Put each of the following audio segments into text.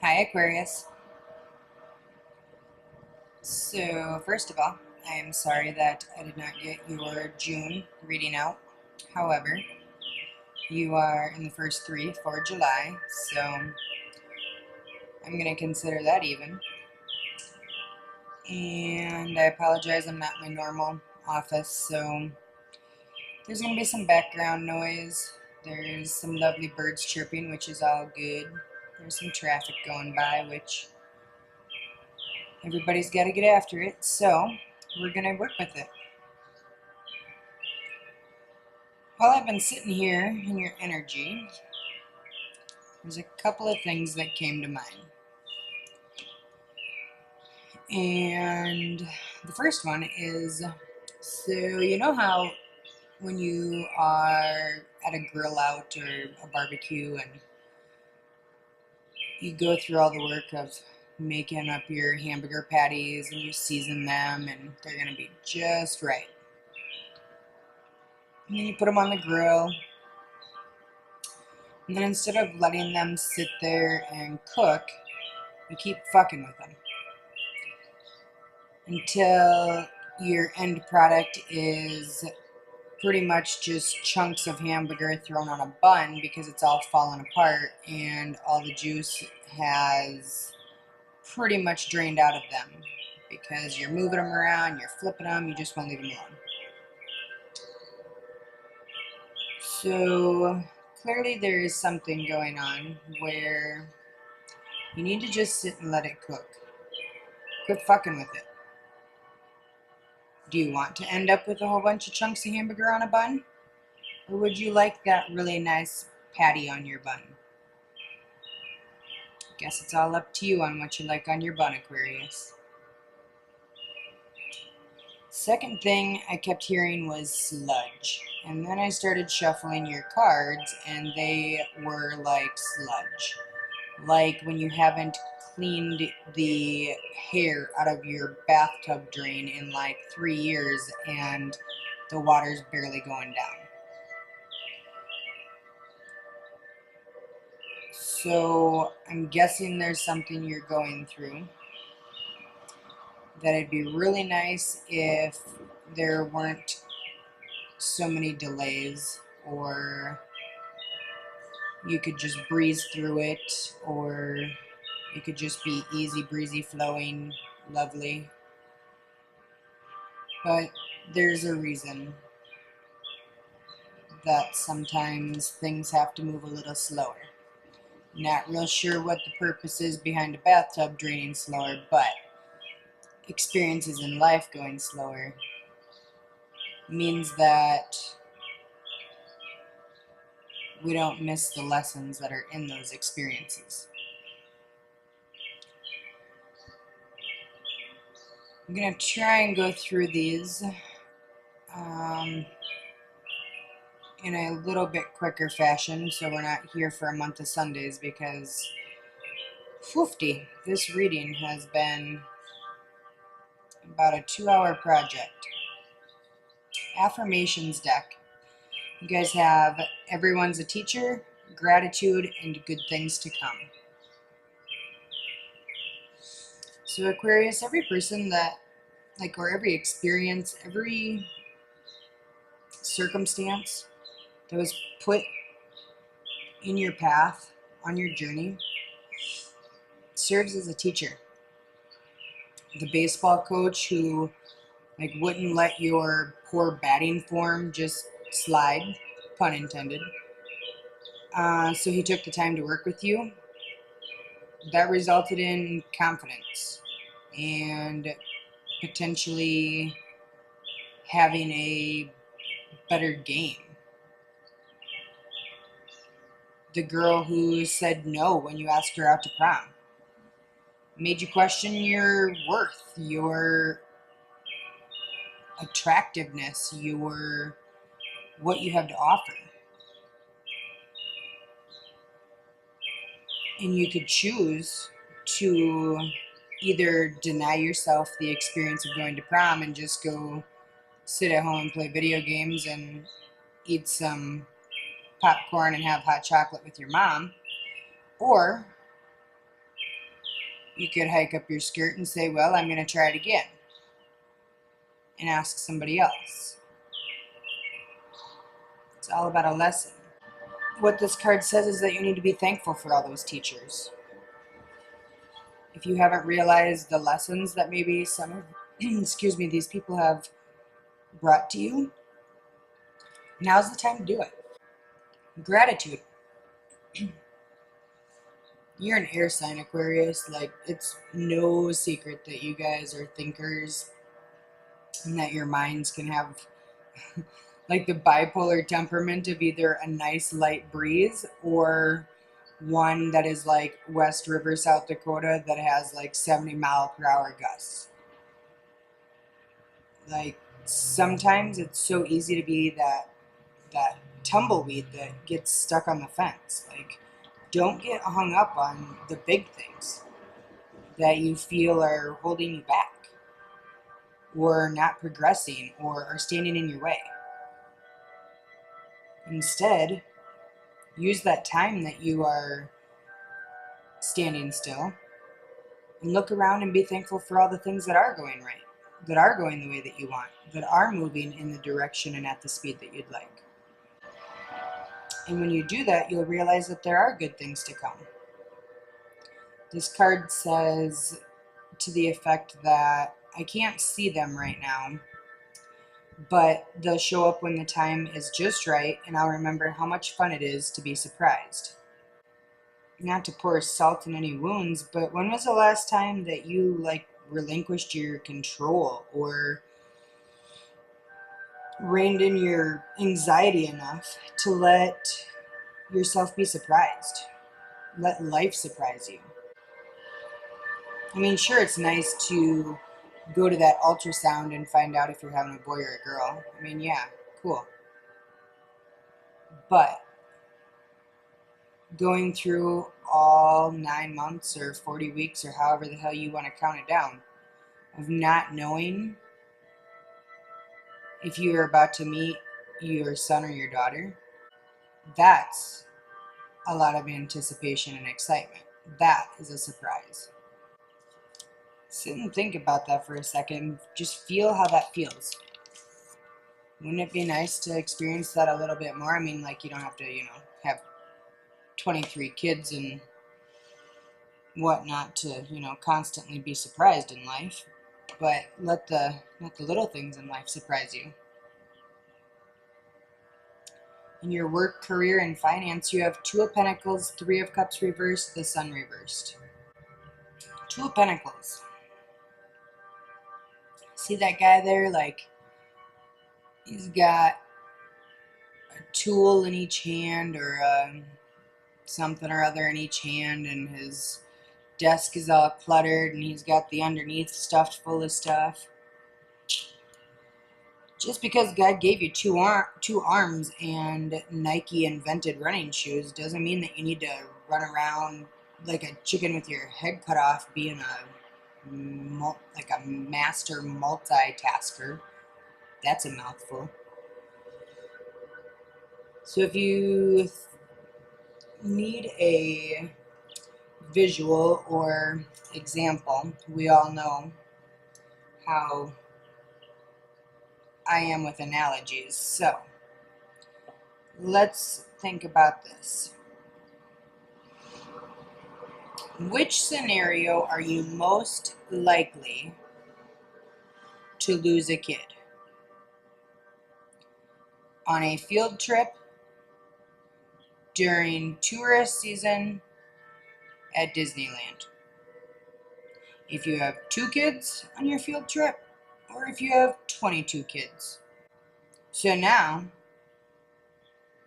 Hi, Aquarius. So, first of all, I am sorry that I did not get your June reading out. However, you are in the first three for July, so I'm going to consider that even. And I apologize, I'm not in my normal office, so there's going to be some background noise. There's some lovely birds chirping, which is all good. There's some traffic going by, which everybody's got to get after it, so we're going to work with it. While I've been sitting here in your energy, there's a couple of things that came to mind. And the first one is, so you know how when you are at a grill out or a barbecue and you go through all the work of making up your hamburger patties and you season them and they're going to be just right. And then you put them on the grill. And then instead of letting them sit there and cook, you keep fucking with them until your end product is pretty much just chunks of hamburger thrown on a bun because it's all fallen apart and all the juice has pretty much drained out of them because you're moving them around, you're flipping them, you just won't leave them alone. So clearly there is something going on where you need to just sit and let it cook. Quit fucking with it. Do you want to end up with a whole bunch of chunks of hamburger on a bun? Or would you like that really nice patty on your bun? Guess it's all up to you on what you like on your bun, Aquarius. Second thing I kept hearing was sludge. And then I started shuffling your cards and they were like sludge. Like when you haven't cleaned the hair out of your bathtub drain in like 3 years and the water's barely going down. So I'm guessing there's something you're going through that it'd be really nice if there weren't so many delays, or you could just breeze through it, or it could just be easy breezy flowing, lovely. But there's a reason that sometimes things have to move a little slower. Not real sure what the purpose is behind a bathtub draining slower, but experiences in life going slower means that we don't miss the lessons that are in those experiences. I'm going to try and go through these in a little bit quicker fashion so we're not here for a month of Sundays, because this reading has been about a 2-hour project. Affirmations deck. You guys have everyone's a teacher, gratitude, and good things to come. So Aquarius, every person that, or every experience, every circumstance that was put in your path on your journey serves as a teacher. The baseball coach who wouldn't let your poor batting form just slide, pun intended. So he took the time to work with you. That resulted in confidence and potentially having a better game. The girl who said no when you asked her out to prom made you question your worth, your attractiveness, what you have to offer. And you could choose to either deny yourself the experience of going to prom and just go sit at home and play video games and eat some popcorn and have hot chocolate with your mom, or You could hike up your skirt and say, well, I'm going to try it again, and ask somebody else. It's all about a lesson. What this card says is that you need to be thankful for all those teachers. If you haven't realized the lessons that maybe some of, these people have brought to you, now's the time to do it. Gratitude. You're an air sign, Aquarius. Like, it's no secret that you guys are thinkers and that your minds can have like the bipolar temperament of either a nice light breeze or one that is like West River, South Dakota, that has like 70-mile-per-hour gusts. Like, sometimes it's so easy to be that tumbleweed that gets stuck on the fence. Like, don't get hung up on the big things that you feel are holding you back or not progressing or are standing in your way. Instead, use that time that you are standing still and look around and be thankful for all the things that are going right, that are going the way that you want, that are moving in the direction and at the speed that you'd like. And when you do that, you'll realize that there are good things to come. This card says to the effect that I can't see them right now, but they'll show up when the time is just right, and I'll remember how much fun it is to be surprised. Not to pour salt in any wounds, but when was the last time that you relinquished your control or reined in your anxiety enough to let yourself be surprised? Let life surprise you. I mean, sure, it's nice to go to that ultrasound and find out if you're having a boy or a girl. I mean, yeah, cool. But going through all 9 months or 40 weeks or however the hell you want to count it down of not knowing if you are about to meet your son or your daughter, that's a lot of anticipation and excitement. That is a surprise. Sit and think about that for a second. Just feel how that feels. Wouldn't it be nice to experience that a little bit more? I mean, like, you don't have to, have 23 kids and whatnot to, constantly be surprised in life. But let the little things in life surprise you. In your work, career, and finance, you have 2 of Pentacles, 3 of Cups reversed, the Sun reversed. 2 of Pentacles. See that guy there? Like, he's got a tool in each hand or something or other in each hand, and his desk is all cluttered, and he's got the underneath stuffed full of stuff. Just because God gave you two arms and Nike invented running shoes doesn't mean that you need to run around like a chicken with your head cut off being a master multitasker. That's a mouthful. So if you need a visual or example, we all know how I am with analogies. So let's think about this. Which scenario are you most likely to lose a kid? On a field trip, during tourist season, at Disneyland? If you have 2 kids on your field trip, or if you have 22 kids. So now,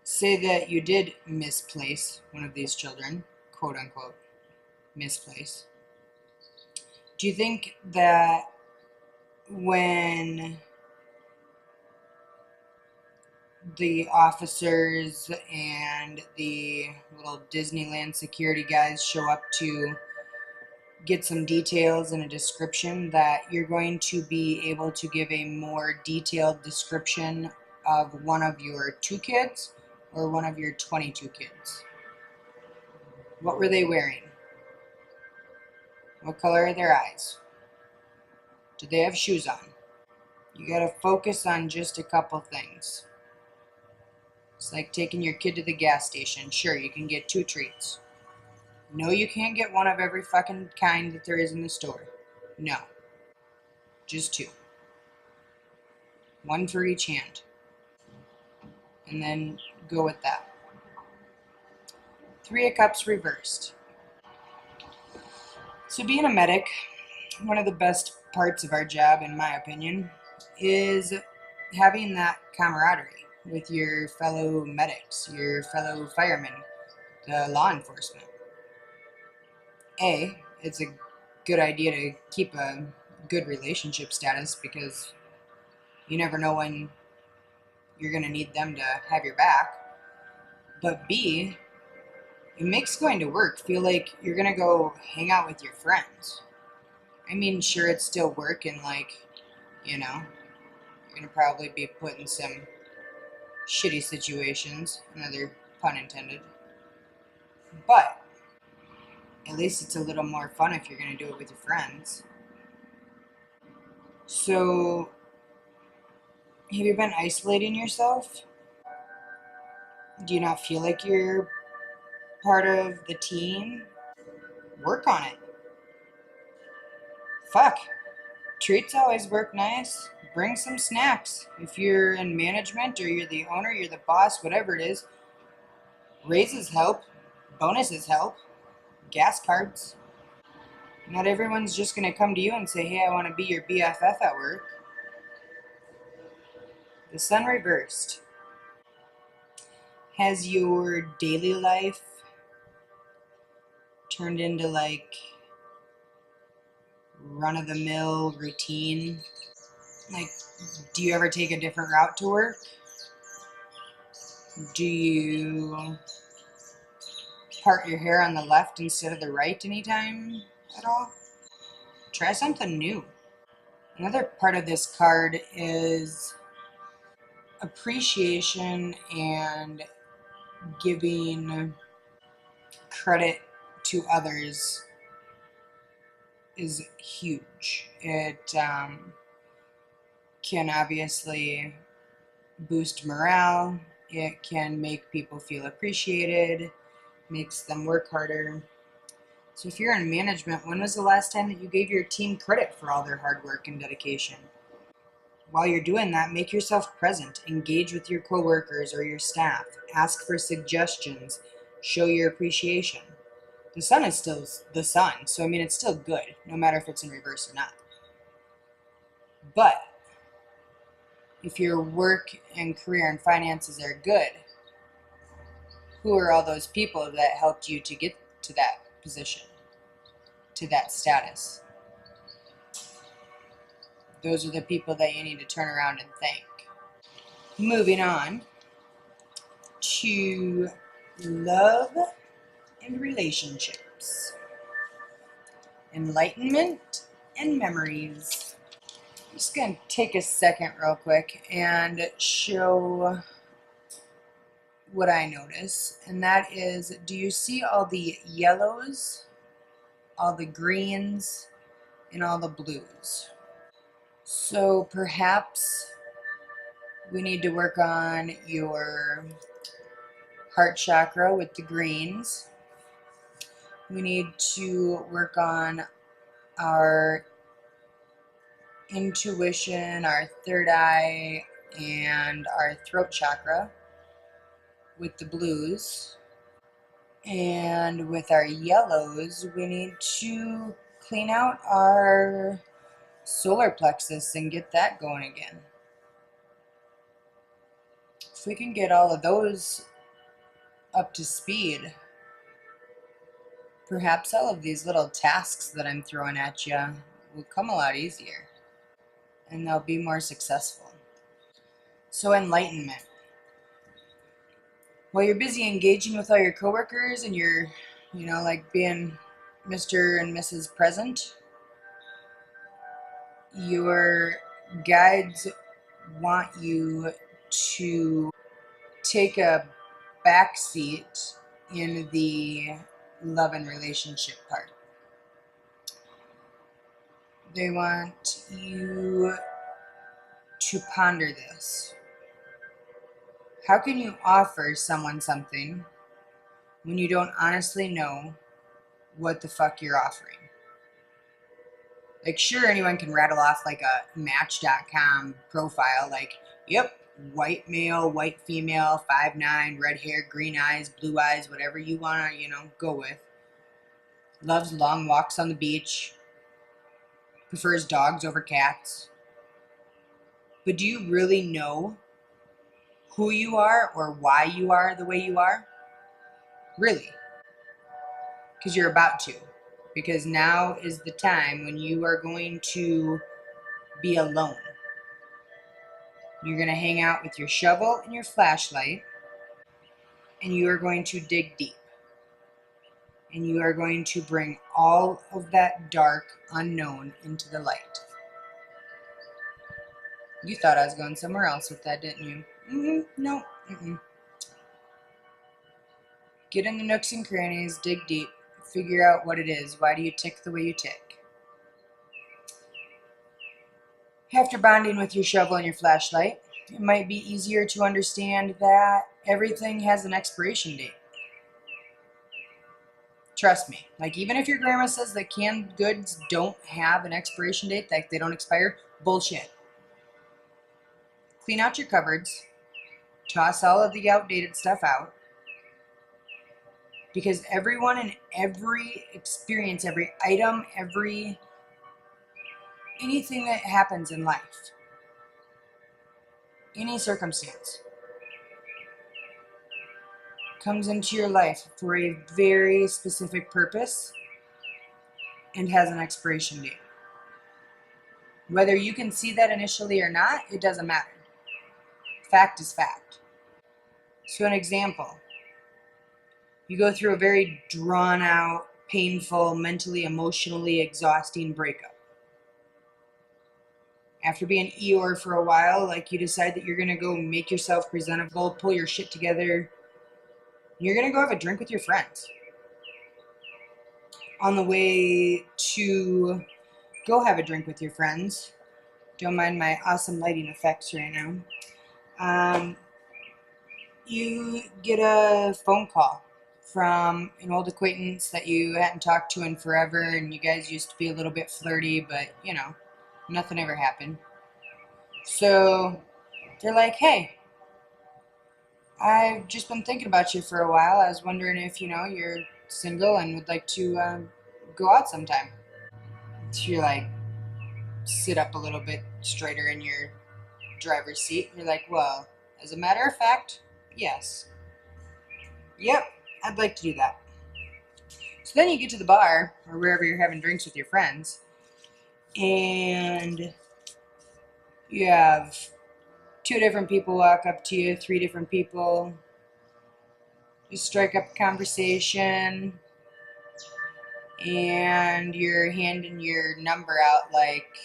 say that you did misplace one of these children, quote unquote, misplace. Do you think that when the officers and the little Disneyland security guys show up to get some details and a description, that you're going to be able to give a more detailed description of one of your 2 kids or one of your 22 kids? What were they wearing? What color are their eyes? Do they have shoes on? You gotta focus on just a couple things. It's like taking your kid to the gas station. Sure, you can get 2 treats. No, you can't get one of every fucking kind that there is in the store. No. Just 2. 1 for each hand. And then go with that. 3 of Cups reversed. So being a medic, one of the best parts of our job, in my opinion, is having that camaraderie with your fellow medics, your fellow firemen, the law enforcement. It's a good idea to keep a good relationship status because you never know when you're going to need them to have your back. But B, it makes going to work feel like you're going to go hang out with your friends. I mean, sure, it's still work and you're going to probably be put in some shitty situations, another pun intended. But at least it's a little more fun if you're going to do it with your friends. So, have you been isolating yourself? Do you not feel like you're part of the team? Work on it. Fuck. Treats always work nice. Bring some snacks. If you're in management or you're the owner, you're the boss, whatever it is, raises help. Bonuses help. Gas cards. Not everyone's just going to come to you and say, hey, I want to be your BFF at work. The sun reversed. Has your daily life turned into run-of-the-mill routine? Do you ever take a different route to work? Do you part your hair on the left instead of the right anytime at all? Try something new. Another part of this card is appreciation and giving credit to others is huge. It can obviously boost morale. It can make people feel appreciated, makes them work harder. So if you're in management, when was the last time that you gave your team credit for all their hard work and dedication? While you're doing that, make yourself present. Engage with your coworkers or your staff. Ask for suggestions. Show your appreciation. The sun is still the sun, so I mean it's still good, no matter if it's in reverse or not. But if your work and career and finances are good, who are all those people that helped you to get to that position, to that status? Those are the people that you need to turn around and thank. Moving on to love and relationships, enlightenment and memories. I'm just going to take a second real quick and show what I notice, and that is, do you see all the yellows, all the greens, and all the blues? So perhaps we need to work on your heart chakra with the greens. We need to work on our intuition, our third eye, and our throat chakra with the blues. And with our yellows, we need to clean out our solar plexus and get that going again. If we can get all of those up to speed, perhaps all of these little tasks that I'm throwing at you will come a lot easier and they'll be more successful. So enlightenment. While you're busy engaging with all your coworkers and you're, being Mr. and Mrs. Present, your guides want you to take a back seat in the love and relationship part. they want you to ponder this. How can you offer someone something when you don't honestly know what the fuck you're offering? Like, sure, anyone can rattle off like a Match.com profile, like, yep, white male, white female, 5'9", red hair, green eyes, blue eyes, whatever you want to, go with. Loves long walks on the beach. Prefers dogs over cats. But do you really know who you are or why you are the way you are? Really? Because you're about to. Because now is the time when you are going to be alone. You're going to hang out with your shovel and your flashlight, and you are going to dig deep. And you are going to bring all of that dark unknown into the light. You thought I was going somewhere else with that, didn't you? No. Get in the nooks and crannies, dig deep, figure out what it is. Why do you tick the way you tick? After bonding with your shovel and your flashlight, it might be easier to understand that everything has an expiration date. Trust me. Like, even if your grandma says that canned goods don't have an expiration date, like they don't expire, bullshit. Clean out your cupboards. Toss all of the outdated stuff out. Because everyone and every experience, every item, anything that happens in life, any circumstance, comes into your life for a very specific purpose and has an expiration date. Whether you can see that initially or not, it doesn't matter. Fact is fact. So an example, you go through a very drawn out, painful, mentally, emotionally exhausting breakup. After being Eeyore for a while, like, you decide that you're going to go make yourself presentable, pull your shit together. You're going to go have a drink with your friends. On the way to go have a drink with your friends, don't mind my awesome lighting effects right now, you get a phone call from an old acquaintance that you hadn't talked to in forever, and you guys used to be a little bit flirty, but, nothing ever happened. So they're like, hey, I've just been thinking about you for a while. I was wondering if, you're single and would like to go out sometime. So you're like, sit up a little bit straighter in your driver's seat. You're like, well, as a matter of fact, yes. Yep, I'd like to do that. So then you get to the bar or wherever you're having drinks with your friends, and you have 2 different people walk up to you, 3 different people. You strike up a conversation, and you're handing your number out like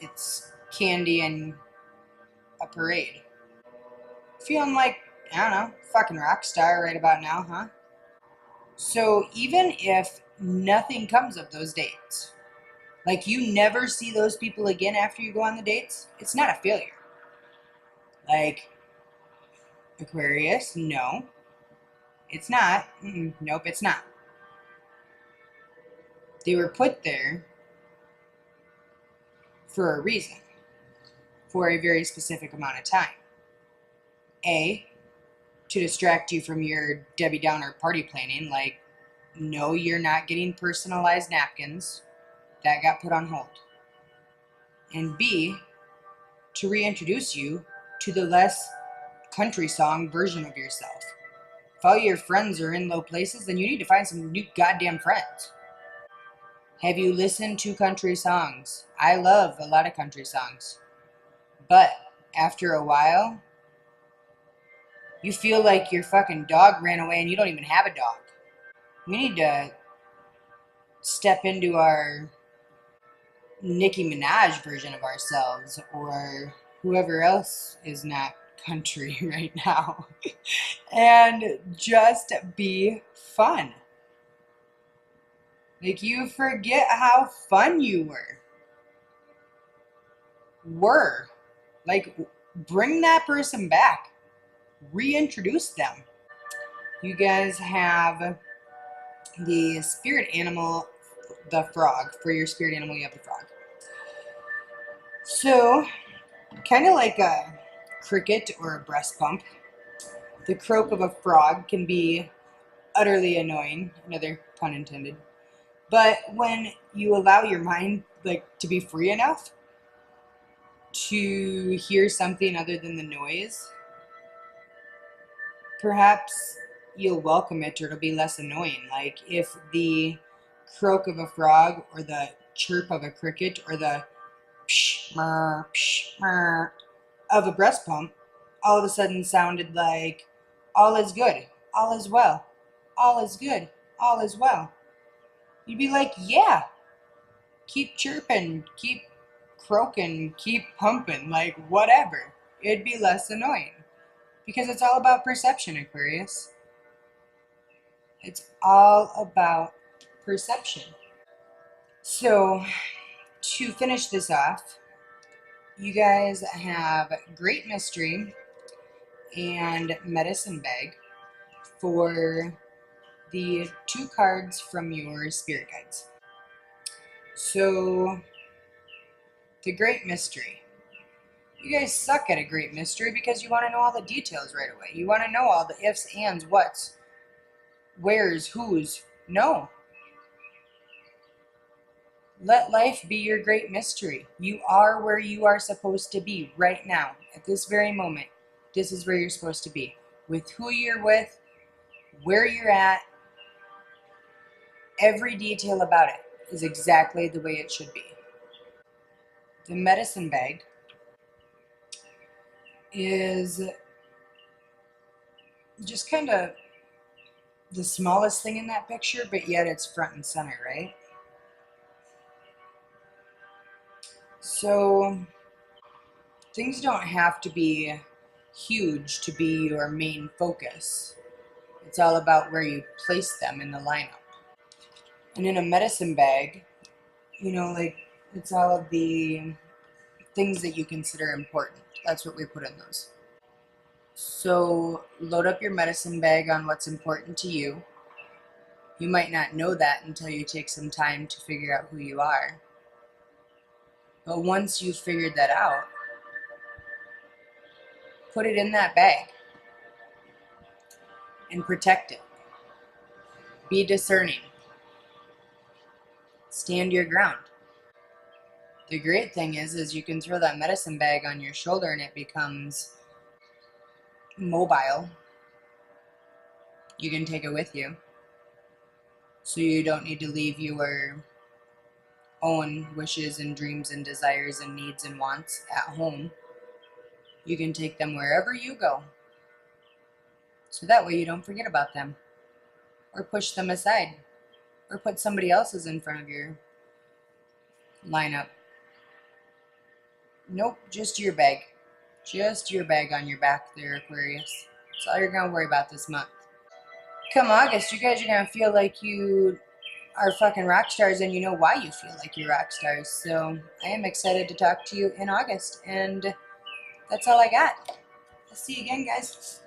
it's candy in a parade. Feeling like, I don't know, fucking rock star right about now, huh? So even if nothing comes of those dates, like you never see those people again after you go on the dates, it's not a failure. Like, Aquarius, no, it's not. Nope, it's not. They were put there for a reason, for a very specific amount of time. A, to distract you from your Debbie Downer party planning, like, no, you're not getting personalized napkins. That got put on hold. And B, to reintroduce you to the less country song version of yourself. If all your friends are in low places, then you need to find some new goddamn friends. Have you listened to country songs? I love a lot of country songs. But after a while, you feel like your fucking dog ran away and you don't even have a dog. We need to step into our Nicki Minaj version of ourselves, or whoever else is not country right now, and just be fun. Like, you forget how fun you were. were. Like, bring that person back. Reintroduce them. You guys have the spirit animal, the frog. For your spirit animal, you have the frog. So, kind of like a cricket or a breast pump, the croak of a frog can be utterly annoying, another pun intended. But when you allow your mind to be free enough to hear something other than the noise, perhaps you'll welcome it, or it'll be less annoying. Like if the croak of a frog or the chirp of a cricket or the psh, mer, of a breast pump all of a sudden sounded like all is good, all is well, all is good, all is well, you'd be like, yeah, keep chirping, keep croaking, keep pumping, like whatever. It'd be less annoying. Because it's all about perception, Aquarius. It's all about perception. So, to finish this off, you guys have Great Mystery and Medicine Bag for the 2 cards from your spirit guides. So, the Great Mystery. You guys suck at a great mystery because you want to know all the details right away. You want to know all the ifs, ands, whats, where's, who's. No. Let life be your great mystery. You are where you are supposed to be right now. At this very moment, this is where you're supposed to be. With who you're with, where you're at, every detail about it is exactly the way it should be. The medicine bag is just kind of the smallest thing in that picture, but yet it's front and center, right? So things don't have to be huge to be your main focus. It's all about where you place them in the lineup. And in a medicine bag, it's all of the things that you consider important. That's what we put in those. So load up your medicine bag on what's important to you. You might not know that until you take some time to figure out who you are. But once you've figured that out, put it in that bag and protect it. Be discerning. Stand your ground. The great thing is you can throw that medicine bag on your shoulder and it becomes mobile. You can take it with you. So you don't need to leave your own wishes and dreams and desires and needs and wants at home. You can take them wherever you go. So that way you don't forget about them. Or push them aside. Or put somebody else's in front of your lineup. Nope, just your bag. Just your bag on your back there, Aquarius. That's all you're going to worry about this month. Come August, you guys are going to feel like you are fucking rock stars, and you know why you feel like you're rock stars. So I am excited to talk to you in August, and that's all I got. I'll see you again, guys.